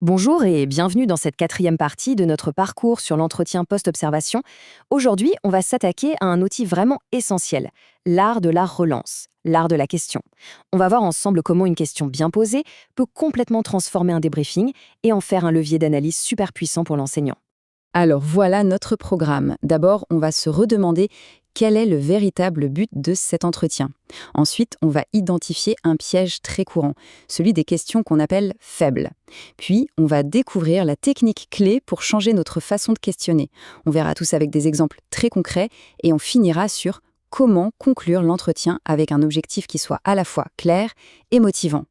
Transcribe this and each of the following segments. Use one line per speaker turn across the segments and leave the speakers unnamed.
Bonjour et bienvenue dans cette quatrième partie de notre parcours sur l'entretien post-observation. Aujourd'hui, on va s'attaquer à un outil vraiment essentiel, l'art de la relance, l'art de la question. On va voir ensemble comment une question bien posée peut complètement transformer un débriefing et en faire un levier d'analyse super puissant pour l'enseignant.
Alors voilà notre programme. D'abord, on va se redemander quel est le véritable but de cet entretien. Ensuite, on va identifier un piège très courant, celui des questions qu'on appelle faibles. Puis, on va découvrir la technique clé pour changer notre façon de questionner. On verra tous avec des exemples très concrets et on finira sur comment conclure l'entretien avec un objectif qui soit à la fois clair et motivant.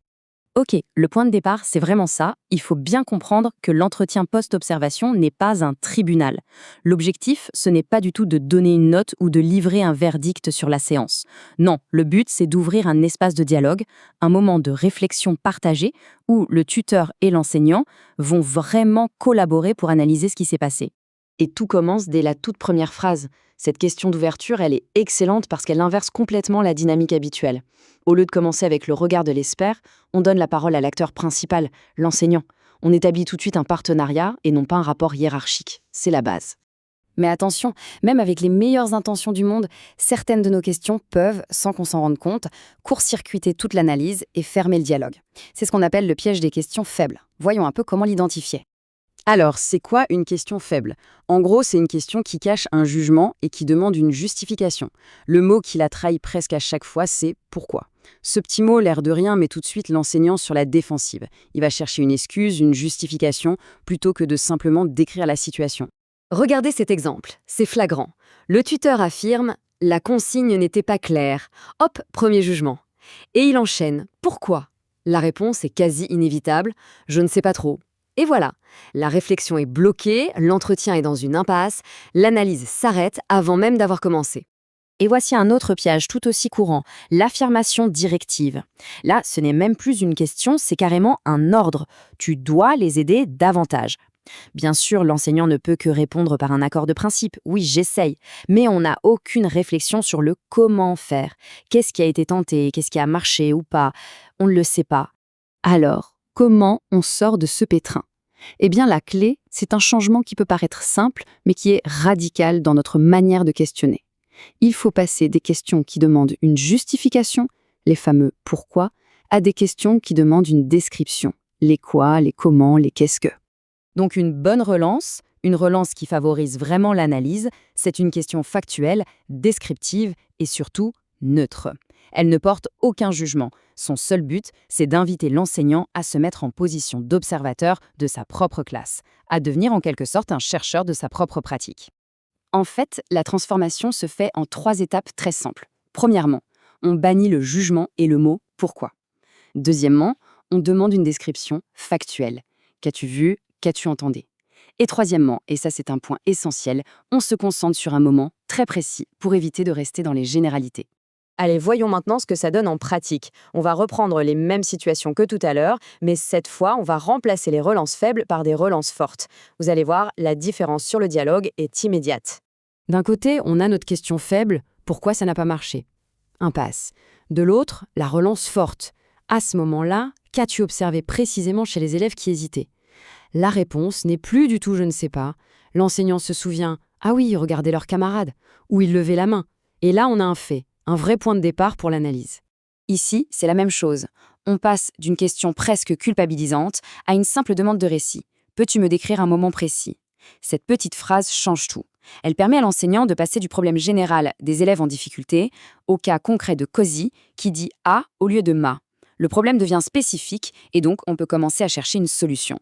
Ok, le point de départ, c'est vraiment ça. Il faut bien comprendre que l'entretien post-observation n'est pas un tribunal. L'objectif, ce n'est pas du tout de donner une note ou de livrer un verdict sur la séance. Non, le but, c'est d'ouvrir un espace de dialogue, un moment de réflexion partagée où le tuteur et l'enseignant vont vraiment collaborer pour analyser ce qui s'est passé.
Et tout commence dès la toute première phrase. Cette question d'ouverture, elle est excellente parce qu'elle inverse complètement la dynamique habituelle. Au lieu de commencer avec le regard de l'expert, on donne la parole à l'acteur principal, l'enseignant. On établit tout de suite un partenariat et non pas un rapport hiérarchique. C'est la base.
Mais attention, même avec les meilleures intentions du monde, certaines de nos questions peuvent, sans qu'on s'en rende compte, court-circuiter toute l'analyse et fermer le dialogue. C'est ce qu'on appelle le piège des questions faibles. Voyons un peu comment l'identifier.
Alors, c'est quoi une question faible? En gros, c'est une question qui cache un jugement et qui demande une justification. Le mot qui la trahit presque à chaque fois, c'est « pourquoi ». Ce petit mot, l'air de rien, met tout de suite l'enseignant sur la défensive. Il va chercher une excuse, une justification, plutôt que de simplement décrire la situation.
Regardez cet exemple, c'est flagrant. Le tuteur affirme « la consigne n'était pas claire ». Hop, premier jugement. Et il enchaîne « pourquoi ?» La réponse est quasi inévitable « je ne sais pas trop ». Et voilà, la réflexion est bloquée, l'entretien est dans une impasse, l'analyse s'arrête avant même d'avoir commencé. Et voici un autre piège tout aussi courant, l'affirmation directive. Là, ce n'est même plus une question, c'est carrément un ordre. Tu dois les aider davantage. Bien sûr, l'enseignant ne peut que répondre par un accord de principe. Oui, j'essaye. Mais on n'a aucune réflexion sur le comment faire. Qu'est-ce qui a été tenté? Qu'est-ce qui a marché ou pas? On ne le sait pas. Alors, comment on sort de ce pétrin? Eh bien, la clé, c'est un changement qui peut paraître simple, mais qui est radical dans notre manière de questionner. Il faut passer des questions qui demandent une justification, les fameux « pourquoi », à des questions qui demandent une description, les quoi, les comment, les qu'est-ce que. Donc une bonne relance, une relance qui favorise vraiment l'analyse, c'est une question factuelle, descriptive et surtout neutre. Elle ne porte aucun jugement. Son seul but, c'est d'inviter l'enseignant à se mettre en position d'observateur de sa propre classe, à devenir en quelque sorte un chercheur de sa propre pratique. En fait, la transformation se fait en 3 étapes très simples. Premièrement, on bannit le jugement et le mot « pourquoi ». Deuxièmement, on demande une description factuelle. Qu'as-tu vu? Qu'as-tu entendu? Et troisièmement, et ça c'est un point essentiel, on se concentre sur un moment très précis pour éviter de rester dans les généralités.
Allez, voyons maintenant ce que ça donne en pratique. On va reprendre les mêmes situations que tout à l'heure, mais cette fois, on va remplacer les relances faibles par des relances fortes. Vous allez voir, la différence sur le dialogue est immédiate.
D'un côté, on a notre question faible, pourquoi ça n'a pas marché? Impasse. De l'autre, la relance forte. À ce moment-là, qu'as-tu observé précisément chez les élèves qui hésitaient? La réponse n'est plus du tout « je ne sais pas ». L'enseignant se souvient « ah oui, regardez leurs camarades » ou il levait la main. Et là, on a un fait, un vrai point de départ pour l'analyse. Ici, c'est la même chose. On passe d'une question presque culpabilisante à une simple demande de récit. Peux-tu me décrire un moment précis? Cette petite phrase change tout. Elle permet à l'enseignant de passer du problème général des élèves en difficulté au cas concret de Cozy qui dit « a » au lieu de « ma ». Le problème devient spécifique et donc on peut commencer à chercher une solution.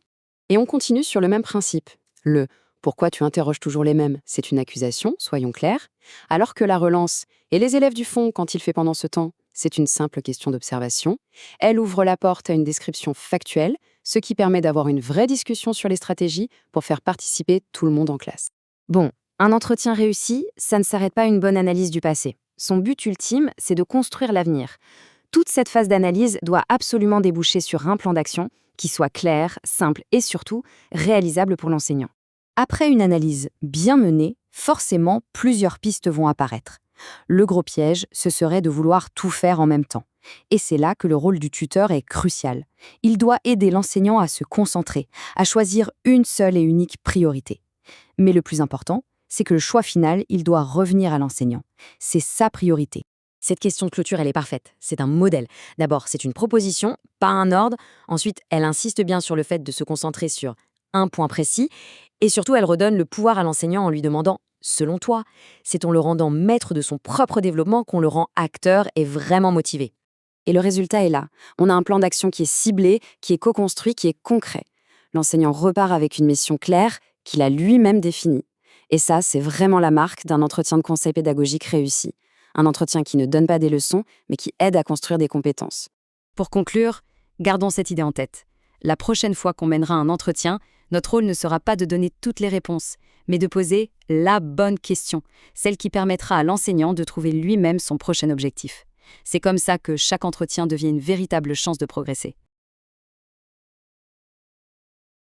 Et on continue sur le même principe. Le « pourquoi tu interroges toujours les mêmes ?» c'est une accusation, soyons clairs, alors que la relance « et les élèves du fond, qu'ont-ils fait pendant ce temps ?» c'est une simple question d'observation. Elle ouvre la porte à une description factuelle, ce qui permet d'avoir une vraie discussion sur les stratégies pour faire participer tout le monde en classe. Bon, un entretien réussi, ça ne s'arrête pas à une bonne analyse du passé. Son but ultime, c'est de construire l'avenir. Toute cette phase d'analyse doit absolument déboucher sur un plan d'action qui soit clair, simple et surtout réalisable pour l'enseignant. Après une analyse bien menée, forcément plusieurs pistes vont apparaître. Le gros piège, ce serait de vouloir tout faire en même temps.
Et c'est là que le rôle du tuteur est crucial. Il doit aider l'enseignant à se concentrer, à choisir une seule et unique priorité. Mais le plus important, c'est que le choix final, il doit revenir à l'enseignant. C'est sa priorité.
Cette question de clôture, elle est parfaite. C'est un modèle. D'abord, c'est une proposition, pas un ordre. Ensuite, elle insiste bien sur le fait de se concentrer sur un point précis. Et surtout, elle redonne le pouvoir à l'enseignant en lui demandant « selon toi ». C'est en le rendant maître de son propre développement qu'on le rend acteur et vraiment motivé.
Et le résultat est là. On a un plan d'action qui est ciblé, qui est co-construit, qui est concret. L'enseignant repart avec une mission claire qu'il a lui-même définie. Et ça, c'est vraiment la marque d'un entretien de conseil pédagogique réussi. Un entretien qui ne donne pas des leçons, mais qui aide à construire des compétences.
Pour conclure, gardons cette idée en tête. La prochaine fois qu'on mènera un entretien, notre rôle ne sera pas de donner toutes les réponses, mais de poser la bonne question, celle qui permettra à l'enseignant de trouver lui-même son prochain objectif. C'est comme ça que chaque entretien devient une véritable chance de progresser.